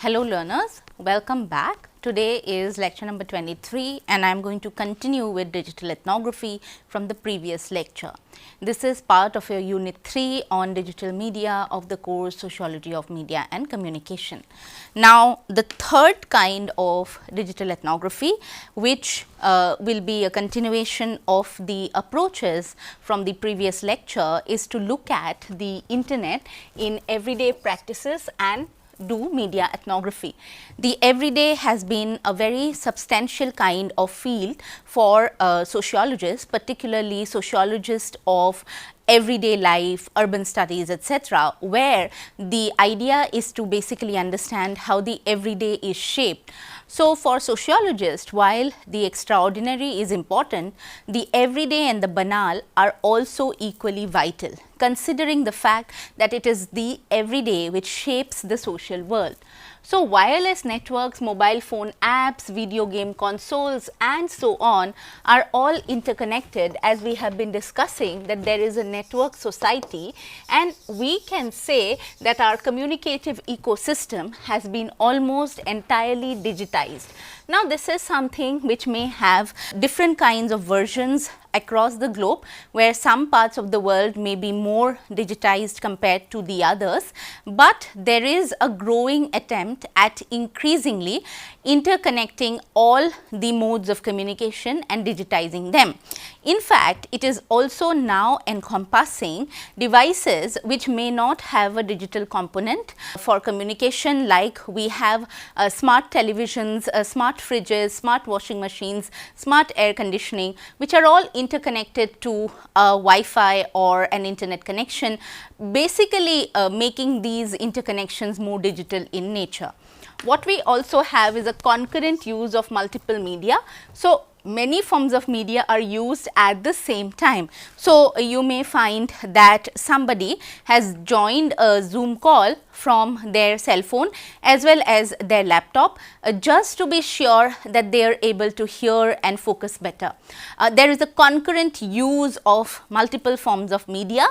Hello learners, welcome back. Today is lecture number 23 and I am going to continue with digital ethnography from the previous lecture. This is part of your unit 3 on digital media of the course Sociology of Media and Communication. Now, the third kind of digital ethnography, which will be a continuation of the approaches from the previous lecture, is to look at the internet in everyday practices and do media ethnography. The everyday has been a very substantial kind of field for sociologists, particularly sociologists of everyday life, urban studies, etc., where the idea is to basically understand how the everyday is shaped. So, for sociologists, while the extraordinary is important, the everyday and the banal are also equally vital, considering the fact that it is the everyday which shapes the social world. So, wireless networks, mobile phone apps, video game consoles and so on are all interconnected, as we have been discussing that there is a network society, and we can say that our communicative ecosystem has been almost entirely digitized. Now, this is something which may have different kinds of versions across the globe, where some parts of the world may be more digitized compared to the others, but there is a growing attempt at increasingly interconnecting all the modes of communication and digitizing them. In fact, it is also now encompassing devices which may not have a digital component for communication, like we have smart televisions, smart fridges, smart washing machines, smart air conditioning, which are all interconnected to Wi-Fi or an internet connection, basically making these interconnections more digital in nature. What we also have is a concurrent use of multiple media. So, many forms of media are used at the same time. So, you may find that somebody has joined a Zoom call from their cell phone as well as their laptop, just to be sure that they are able to hear and focus better. There is a concurrent use of multiple forms of media.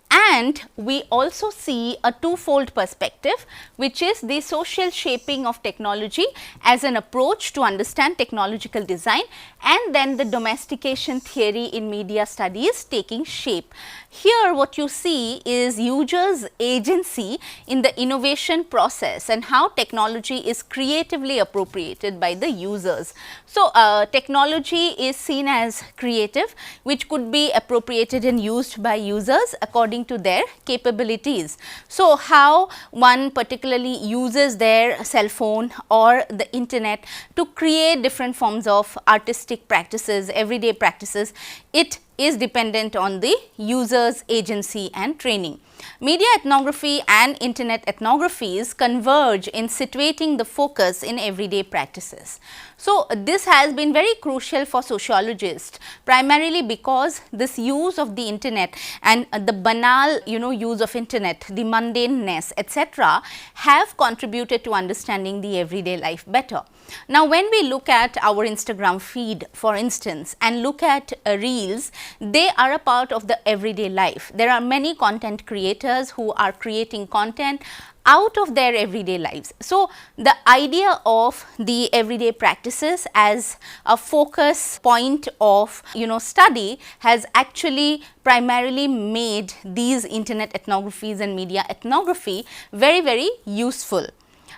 And we also see a twofold perspective, which is the social shaping of technology as an approach to understand technological design, and then the domestication theory in media studies taking shape. Here what you see is users' agency in the innovation process and how technology is creatively appropriated by the users. So, technology is seen as creative, which could be appropriated and used by users according to their capabilities. So, how one particularly uses their cell phone or the internet to create different forms of artistic practices, everyday practices, it is dependent on the user's agency and training. Media ethnography and internet ethnographies converge in situating the focus in everyday practices. So, this has been very crucial for sociologists, primarily because this use of the internet and the banal use of internet, the mundaneness, etc., have contributed to understanding the everyday life better. Now, when we look at our Instagram feed, for instance, and look at reels, they are a part of the everyday life. There are many content creators who are creating content out of their everyday lives. So, the idea of the everyday practices as a focus point of study has actually primarily made these internet ethnographies and media ethnography very, very useful.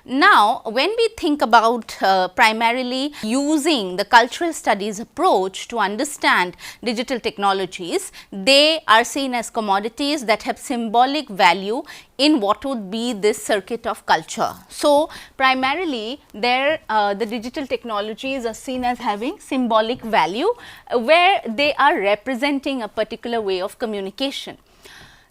Now, when we think about primarily using the cultural studies approach to understand digital technologies, they are seen as commodities that have symbolic value in what would be this circuit of culture. So, primarily the digital technologies are seen as having symbolic value, where they are representing a particular way of communication.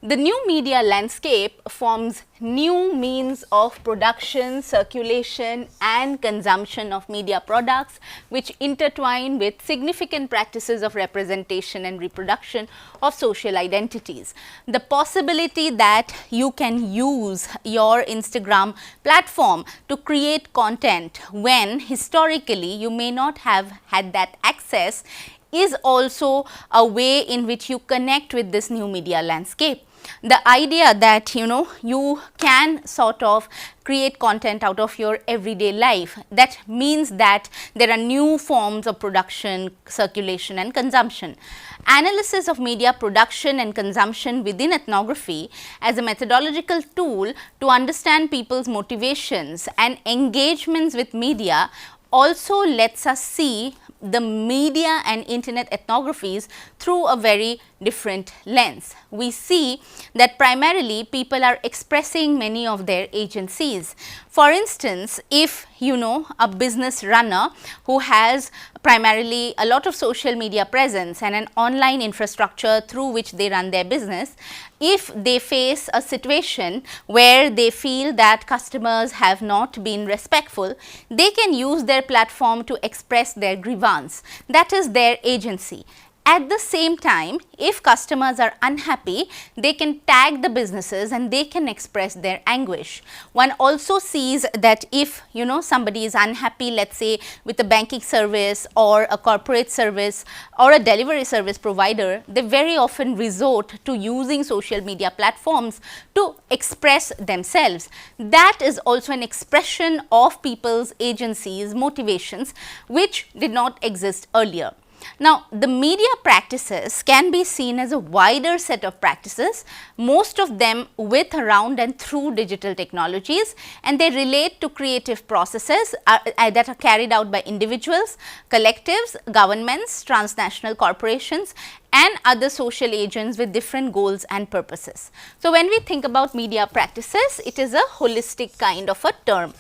The new media landscape forms new means of production, circulation and consumption of media products, which intertwine with significant practices of representation and reproduction of social identities. The possibility that you can use your Instagram platform to create content when historically you may not have had that access is also a way in which you connect with this new media landscape. The idea that you can sort of create content out of your everyday life, that means that there are new forms of production, circulation and consumption. Analysis of media production and consumption within ethnography as a methodological tool to understand people's motivations and engagements with media also lets us see the media and internet ethnographies through a very different lens. We see that primarily people are expressing many of their agencies. For instance, if a business runner who has primarily a lot of social media presence and an online infrastructure through which they run their business, if they face a situation where they feel that customers have not been respectful, they can use their platform to express their grievance. That is their agency. At the same time, if customers are unhappy, they can tag the businesses and they can express their anguish. One also sees that if somebody is unhappy, let's say with a banking service or a corporate service or a delivery service provider, they very often resort to using social media platforms to express themselves. That is also an expression of people's agencies, motivations, which did not exist earlier. Now, the media practices can be seen as a wider set of practices, most of them with, around and through digital technologies, and they relate to creative processes that are carried out by individuals, collectives, governments, transnational corporations and other social agents with different goals and purposes. So, when we think about media practices, it is a holistic kind of a term.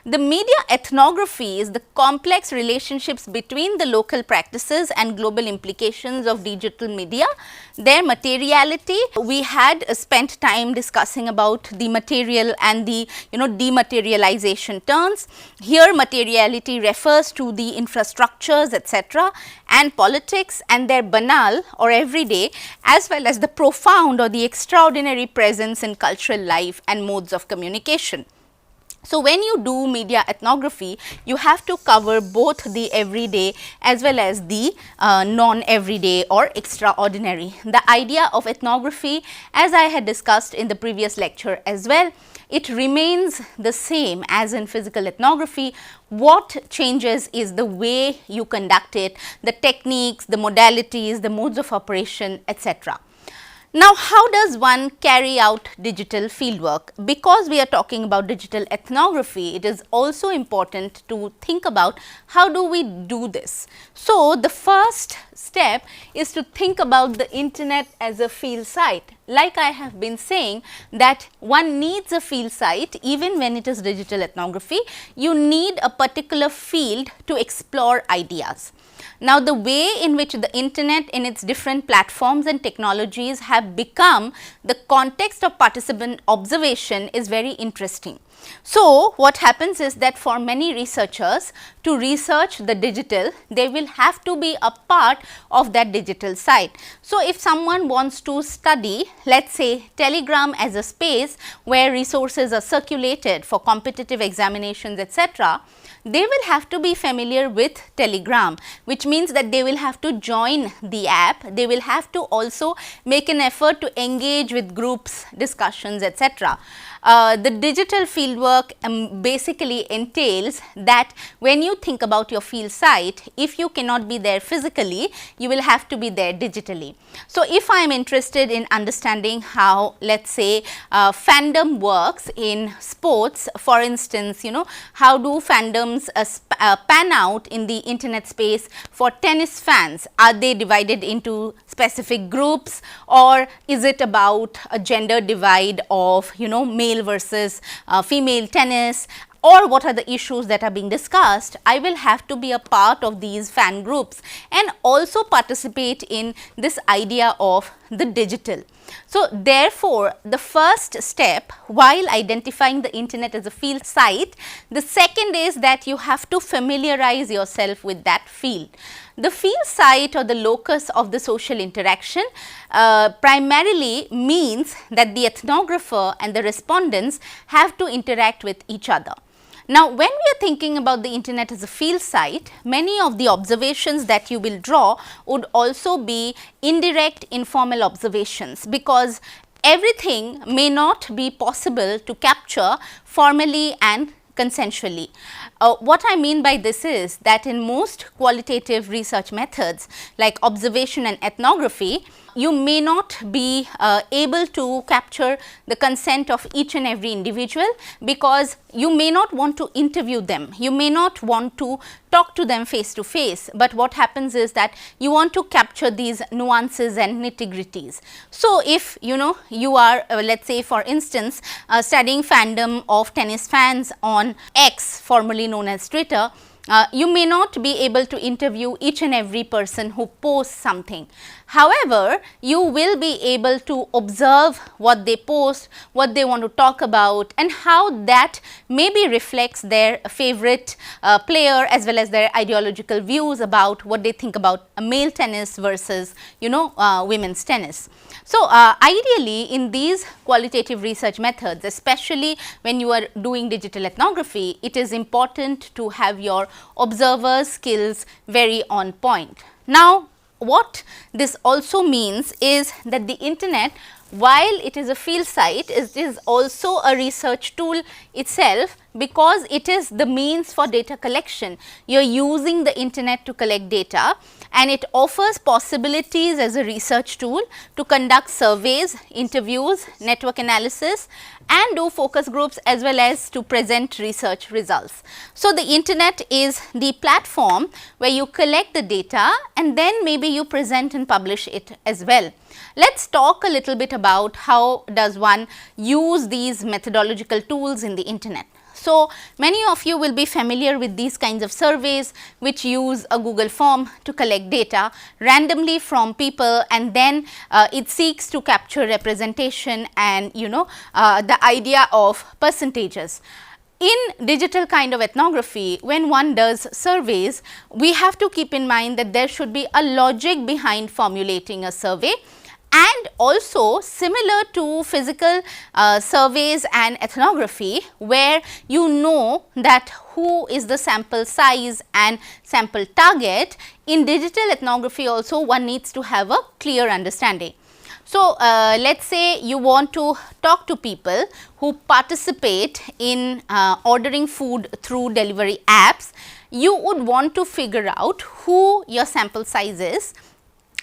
The media ethnography is the complex relationships between the local practices and global implications of digital media, their materiality. We had spent time discussing about the material and the dematerialization terms. Here materiality refers to the infrastructures etc. and politics and their banal or everyday as well as the profound or the extraordinary presence in cultural life and modes of communication. So, when you do media ethnography, you have to cover both the everyday as well as the non-everyday or extraordinary. The idea of ethnography, as I had discussed in the previous lecture as well, it remains the same as in physical ethnography. What changes is the way you conduct it, the techniques, the modalities, the modes of operation, etc. Now, how does one carry out digital fieldwork? Because we are talking about digital ethnography, it is also important to think about how do we do this. So, the first step is to think about the internet as a field site. Like I have been saying that one needs a field site even when it is digital ethnography, you need a particular field to explore ideas. Now, the way in which the internet in its different platforms and technologies have become the context of participant observation is very interesting. So, what happens is that for many researchers to research the digital, they will have to be a part of that digital site. So, if someone wants to study, let us say Telegram as a space where resources are circulated for competitive examinations etc., they will have to be familiar with Telegram, which means that they will have to join the app, they will have to also make an effort to engage with groups, discussions etc. The digital fieldwork basically entails that when you think about your field site, if you cannot be there physically, you will have to be there digitally. So, if I am interested in understanding how, let us say, fandom works in sports, for instance, how do fandoms pan out in the internet space for tennis fans? Are they divided into specific groups, or is it about a gender divide of male versus female tennis, or what are the issues that are being discussed? I will have to be a part of these fan groups and also participate in this idea of the digital. So, therefore, the first step while identifying the internet as a field site, the second is that you have to familiarize yourself with that field. The field site or the locus of the social interaction primarily means that the ethnographer and the respondents have to interact with each other. Now, when we are thinking about the internet as a field site, many of the observations that you will draw would also be indirect informal observations, because everything may not be possible to capture formally and consensually. What I mean by this is that in most qualitative research methods like observation and ethnography, you may not be able to capture the consent of each and every individual, because you may not want to interview them, you may not want to talk to them face to face, but what happens is that you want to capture these nuances and nitty-gritties. So, if you are let us say for instance studying fandom of tennis fans on X, formerly known as Twitter, you may not be able to interview each and every person who posts something. However, you will be able to observe what they post, what they want to talk about, and how that maybe reflects their favorite player as well as their ideological views about what they think about male tennis versus women's tennis. So, ideally in these qualitative research methods, especially when you are doing digital ethnography, it is important to have your observer skills very on point. Now, what this also means is that the internet, while it is a field site, it is also a research tool itself, because it is the means for data collection. You are using the internet to collect data, and it offers possibilities as a research tool to conduct surveys, interviews, network analysis, and do focus groups, as well as to present research results. So, the internet is the platform where you collect the data and then maybe you present and publish it as well. Let us talk a little bit about how does one use these methodological tools in the internet. So, many of you will be familiar with these kinds of surveys which use a Google form to collect data randomly from people, and then it seeks to capture representation and the idea of percentages. In digital kind of ethnography, when one does surveys, we have to keep in mind that there should be a logic behind formulating a survey. And also, similar to physical surveys and ethnography, where you know that who is the sample size and sample target, in digital ethnography also one needs to have a clear understanding. So, let us say you want to talk to people who participate in ordering food through delivery apps. You would want to figure out who your sample size is,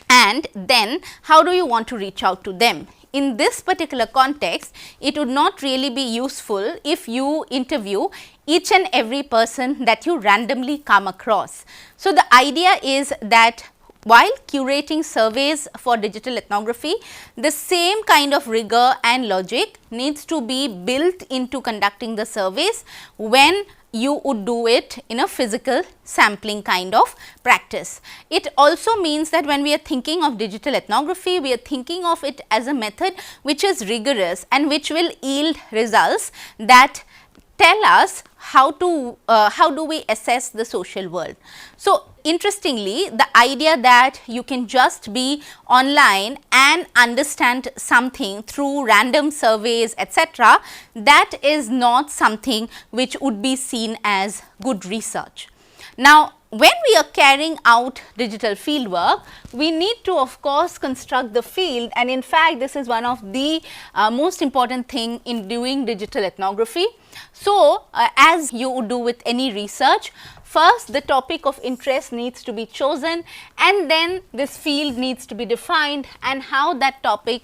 and then how do you want to reach out to them. In this particular context, it would not really be useful if you interview each and every person that you randomly come across. So, the idea is that while curating surveys for digital ethnography, the same kind of rigor and logic needs to be built into conducting the surveys when you would do it in a physical sampling kind of practice. It also means that when we are thinking of digital ethnography, we are thinking of it as a method which is rigorous and which will yield results that tell us how do we assess the social world. So, interestingly, the idea that you can just be online and understand something through random surveys, etc., that is not something which would be seen as good research. Now, when we are carrying out digital field work, we need to of course construct the field, and in fact, this is one of the most important thing in doing digital ethnography. So, as you would do with any research, first the topic of interest needs to be chosen, and then this field needs to be defined, and how that topic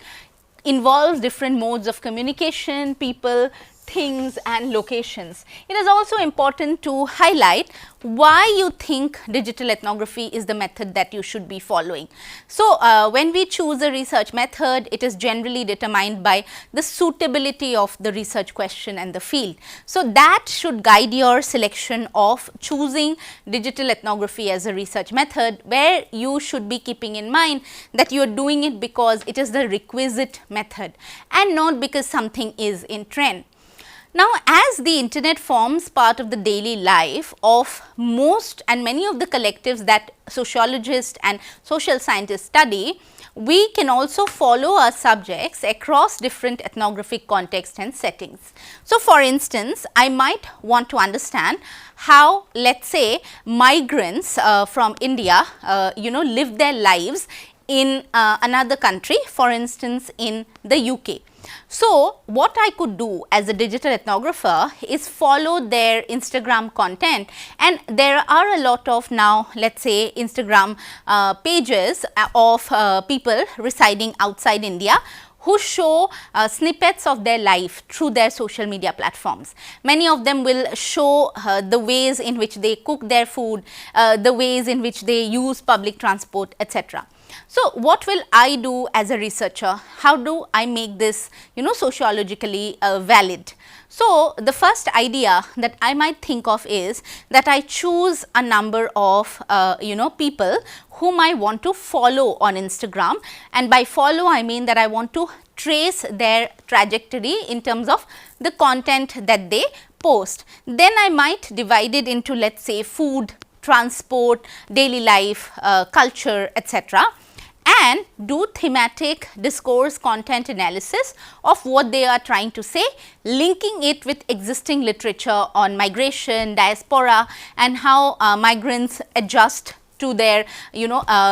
involves different modes of communication, people, things and locations. It is also important to highlight why you think digital ethnography is the method that you should be following. So, when we choose a research method, it is generally determined by the suitability of the research question and the field. So, that should guide your selection of choosing digital ethnography as a research method, where you should be keeping in mind that you are doing it because it is the requisite method and not because something is in trend. Now, as the internet forms part of the daily life of most and many of the collectives that sociologists and social scientists study, we can also follow our subjects across different ethnographic contexts and settings. So, for instance, I might want to understand how, let us say, migrants from India live their lives in another country, for instance in the UK. So, what I could do as a digital ethnographer is follow their Instagram content, and there are a lot of now let us say Instagram pages of people residing outside India who show snippets of their life through their social media platforms. Many of them will show the ways in which they cook their food, the ways in which they use public transport, etc. So, what will I do as a researcher? How do I make this sociologically valid? So, the first idea that I might think of is that I choose a number of people whom I want to follow on Instagram, and by follow I mean that I want to trace their trajectory in terms of the content that they post. Then I might divide it into let us say food, transport, daily life, culture, etc., and do thematic discourse content analysis of what they are trying to say, linking it with existing literature on migration, diaspora, and how migrants adjust to their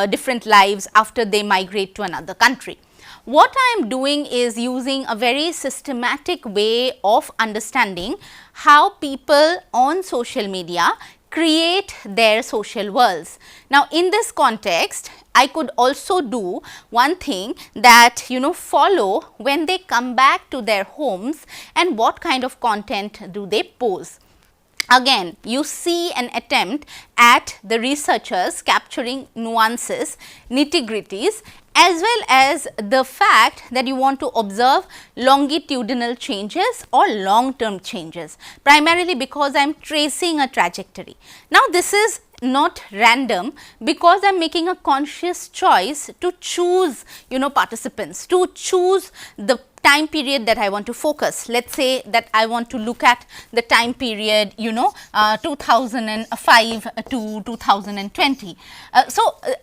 different lives after they migrate to another country. What I am doing is using a very systematic way of understanding how people on social media create their social worlds. Now, in this context, I could also do one thing that follow when they come back to their homes and what kind of content do they post. Again, you see an attempt at the researchers capturing nuances, nitty-gritties, as well as the fact that you want to observe longitudinal changes or long term changes, primarily because I am tracing a trajectory. Now, this is not random because I am making a conscious choice to choose participants, to choose the time period that I want to focus. Let us say that I want to look at the time period 2005 to 2020.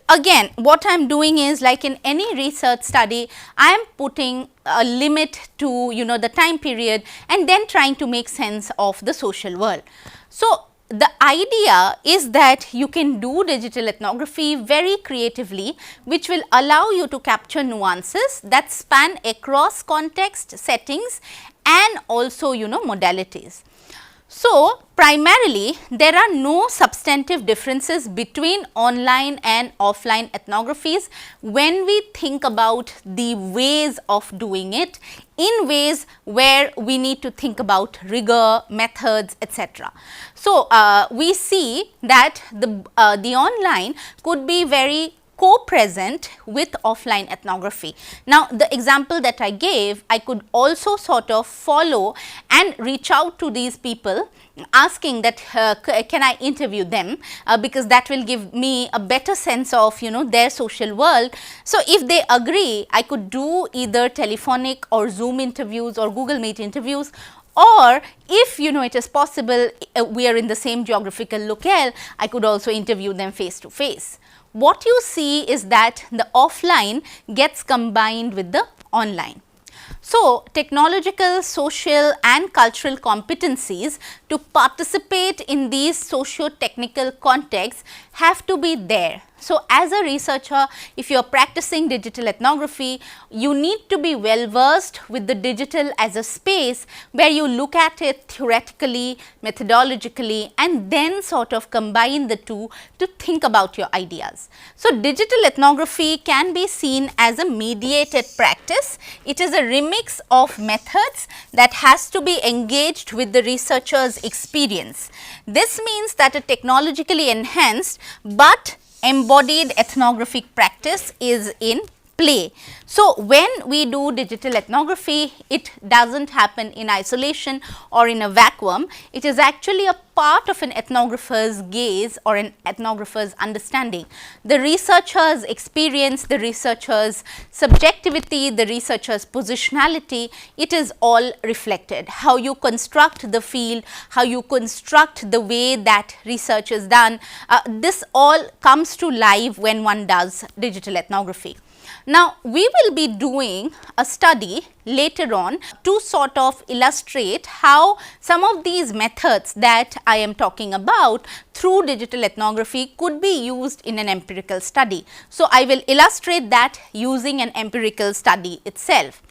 Again, what I am doing is, like in any research study, I am putting a limit to the time period and then trying to make sense of the social world. So, the idea is that you can do digital ethnography very creatively, which will allow you to capture nuances that span across context, settings, and also modalities. So, primarily there are no substantive differences between online and offline ethnographies when we think about the ways of doing it, in ways where we need to think about rigor, methods, etc. So, we see that the online could be very co-present with offline ethnography. Now, the example that I gave, I could also sort of follow and reach out to these people asking that can I interview them, because that will give me a better sense of their social world. So, if they agree, I could do either telephonic or Zoom interviews or Google Meet interviews, or if it is possible, we are in the same geographical locale, I could also interview them face to face. What you see is that the offline gets combined with the online. So, technological, social and cultural competencies to participate in these socio-technical contexts have to be there. So, as a researcher, if you are practicing digital ethnography, you need to be well versed with the digital as a space where you look at it theoretically, methodologically, and then sort of combine the two to think about your ideas. So, digital ethnography can be seen as a mediated practice. It is a remix of methods that has to be engaged with the researcher's experience. This means that a technologically enhanced but embodied ethnographic practice is in play. So, when we do digital ethnography, it does not happen in isolation or in a vacuum. It is actually a part of an ethnographer's gaze or an ethnographer's understanding. The researcher's experience, the researcher's subjectivity, the researcher's positionality, it is all reflected. How you construct the field, how you construct the way that research is done, this all comes to life when one does digital ethnography. Now, we will be doing a study later on to sort of illustrate how some of these methods that I am talking about through digital ethnography could be used in an empirical study. So, I will illustrate that using an empirical study itself.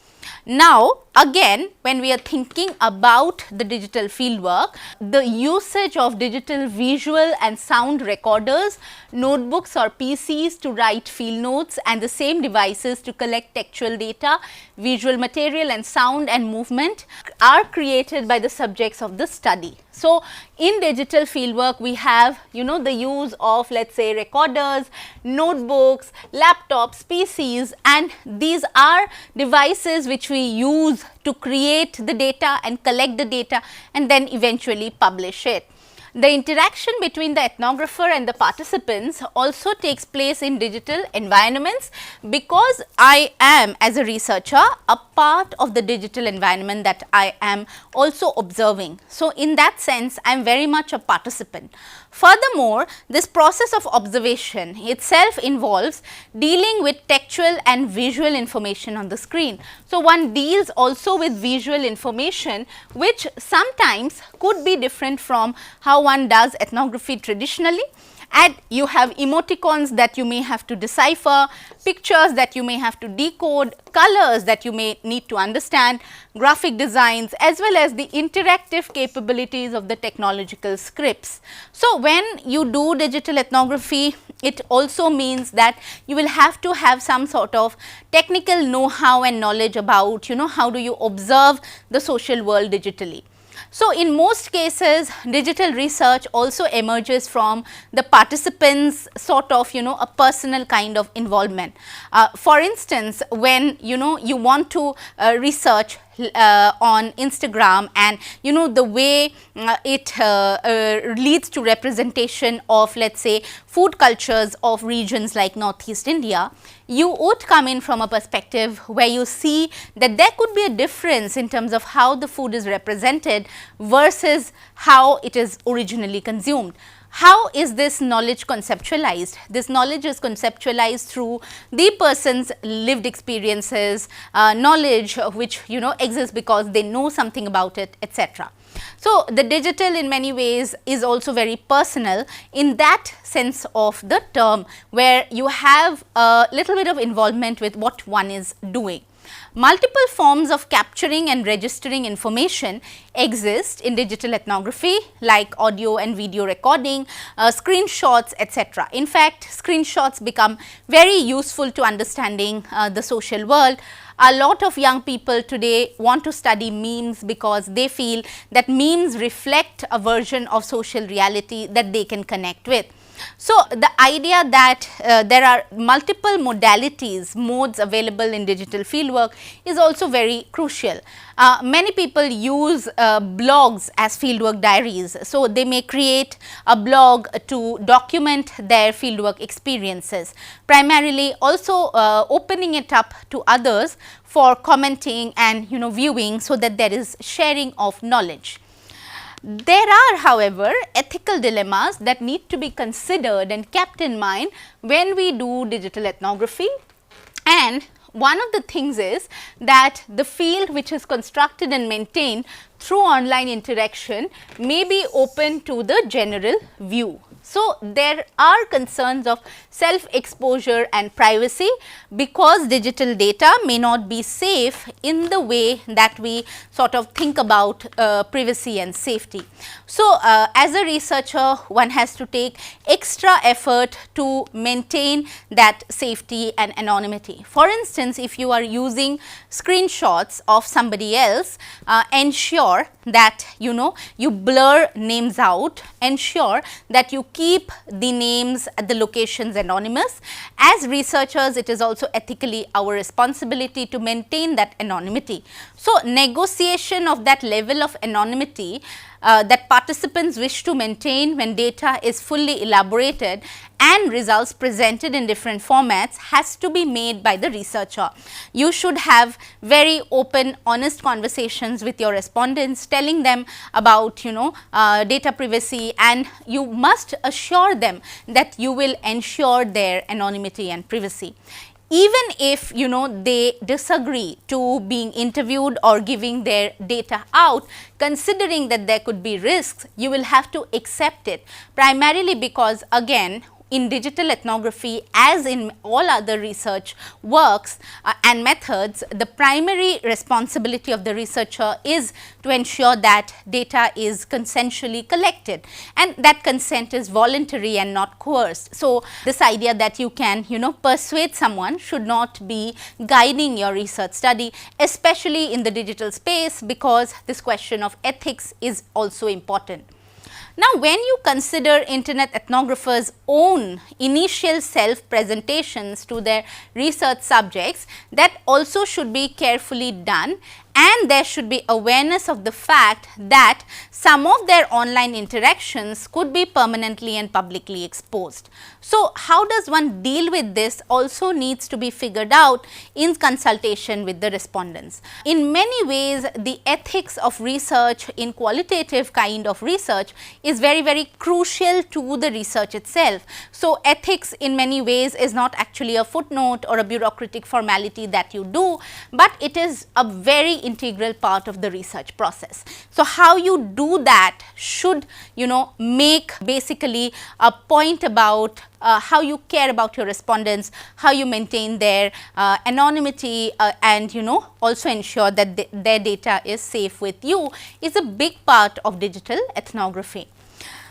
Now, again, when we are thinking about the digital fieldwork, the usage of digital visual and sound recorders, notebooks or PCs to write field notes, and the same devices to collect textual data, visual material and sound and movement are created by the subjects of the study. So, in digital fieldwork, we have the use of, let us say, recorders, notebooks, laptops, PCs, and these are devices which we use to create the data and collect the data and then eventually publish it. The interaction between the ethnographer and the participants also takes place in digital environments, because I am, as a researcher, a part of the digital environment that I am also observing. So, in that sense, I am very much a participant. Furthermore, this process of observation itself involves dealing with textual and visual information on the screen. So, one deals also with visual information, which sometimes could be different from how one does ethnography traditionally. And you have emoticons that you may have to decipher, pictures that you may have to decode, colors that you may need to understand, graphic designs, as well as the interactive capabilities of the technological scripts. So, when you do digital ethnography, it also means that you will have to have some sort of technical know-how and knowledge about how do you observe the social world digitally. So, in most cases, digital research also emerges from the participants sort of a personal kind of involvement. For instance, when you want to research on Instagram, and the way it leads to representation of, let us say, food cultures of regions like Northeast India, you would come in from a perspective where you see that there could be a difference in terms of how the food is represented versus how it is originally consumed. How is this knowledge conceptualized? This knowledge is conceptualized through the person's lived experiences, knowledge which exists because they know something about it, etc. So, the digital in many ways is also very personal in that sense of the term, where you have a little bit of involvement with what one is doing. Multiple forms of capturing and registering information exist in digital ethnography, like audio and video recording, screenshots, etc. In fact, screenshots become very useful to understanding the social world. A lot of young people today want to study memes because they feel that memes reflect a version of social reality that they can connect with. So, the idea that there are multiple modalities, modes available in digital fieldwork is also very crucial. Many people use blogs as fieldwork diaries. So, they may create a blog to document their fieldwork experiences, primarily also opening it up to others for commenting and viewing, so that there is sharing of knowledge. There are, however, ethical dilemmas that need to be considered and kept in mind when we do digital ethnography, and one of the things is that the field which is constructed and maintained through online interaction may be open to the general view. So, there are concerns of self-exposure and privacy, because digital data may not be safe in the way that we sort of think about privacy and safety. So, as a researcher, one has to take extra effort to maintain that safety and anonymity. For instance, if you are using screenshots of somebody else, ensure that you blur names out, ensure that you keep the names at the locations anonymous. As researchers, it is also ethically our responsibility to maintain that anonymity. So, negotiation of that level of anonymity that participants wish to maintain when data is fully elaborated and results presented in different formats has to be made by the researcher. You should have very open, honest conversations with your respondents, telling them about data privacy, and you must assure them that you will ensure their anonymity and privacy. even if they disagree to being interviewed or giving their data out, considering that there could be risks, you will have to accept it, primarily because again in digital ethnography, as in all other research works and methods, the primary responsibility of the researcher is to ensure that data is consensually collected, and that consent is voluntary and not coerced. So, this idea that you can persuade someone should not be guiding your research study, especially in the digital space, because this question of ethics is also important. Now, when you consider internet ethnographers' own initial self presentations to their research subjects, that also should be carefully done, and there should be awareness of the fact that some of their online interactions could be permanently and publicly exposed. So, how does one deal with this also needs to be figured out in consultation with the respondents. In many ways, the ethics of research in qualitative kind of research is very crucial to the research itself. So, ethics in many ways is not actually a footnote or a bureaucratic formality that you do, but it is a very integral part of the research process. So, how you do that should make basically a point about how you care about your respondents, how you maintain their anonymity and also ensure that their data is safe with you is a big part of digital ethnography.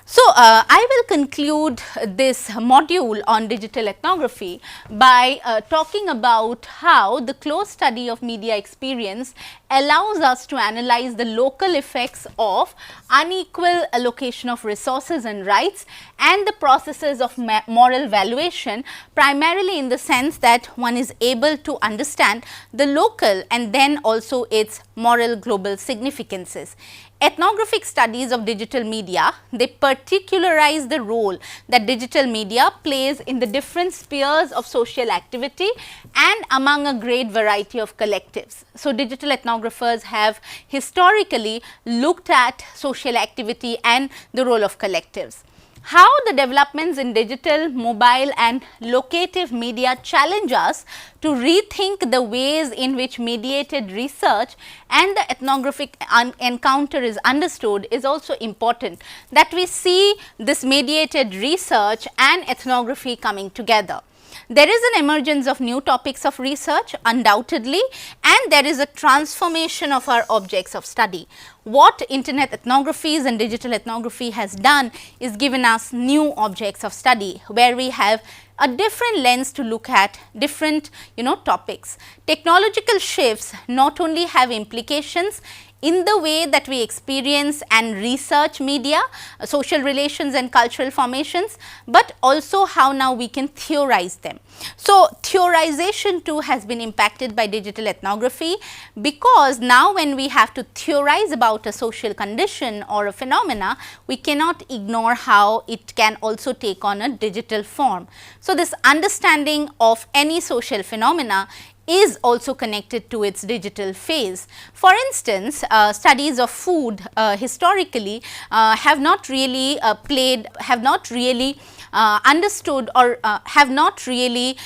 So, I will conclude this module on digital ethnography by talking about how the close study of media experience allows us to analyze the local effects of unequal allocation of resources and rights and the processes of moral valuation, primarily in the sense that one is able to understand the local and then also its moral global significances. Ethnographic studies of digital media, they particularize the role that digital media plays in the different spheres of social activity and among a great variety of collectives. So, digital ethnographers have historically looked at social activity and the role of collectives. How the developments in digital, mobile and locative media challenge us to rethink the ways in which mediated research and the ethnographic encounter is understood is also important, that we see this mediated research and ethnography coming together. There is an emergence of new topics of research undoubtedly, and there is a transformation of our objects of study. What internet ethnographies and digital ethnography has done is given us new objects of study, where we have a different lens to look at different topics. Technological shifts not only have implications in the way that we experience and research media, social relations and cultural formations, but also how now we can theorize them. So, theorization too has been impacted by digital ethnography, because now when we have to theorize about a social condition or a phenomena, we cannot ignore how it can also take on a digital form. So, this understanding of any social phenomena is also connected to its digital phase. For instance, studies of food historically have not really understood or have not really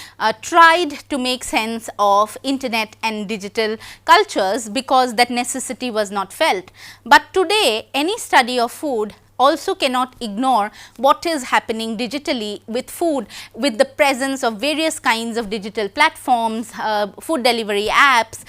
tried to make sense of internet and digital cultures, because that necessity was not felt. But today, any study of food also cannot ignore what is happening digitally with food, with the presence of various kinds of digital platforms, food delivery apps,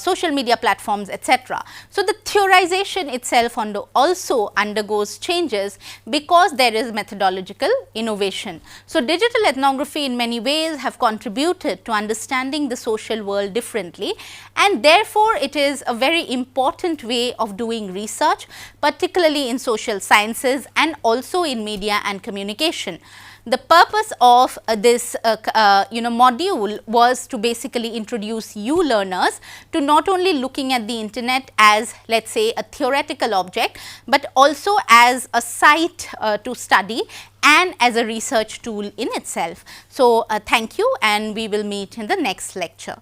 social media platforms, etc. So, the theorization itself also undergoes changes, because there is methodological innovation. So, digital ethnography in many ways have contributed to understanding the social world differently, and therefore, it is a very important way of doing research, particularly in social sciences and also in media and communication. The purpose of this module was to basically introduce you learners to not only looking at the internet as, let us say, a theoretical object, but also as a site to study and as a research tool in itself. So, thank you, and we will meet in the next lecture.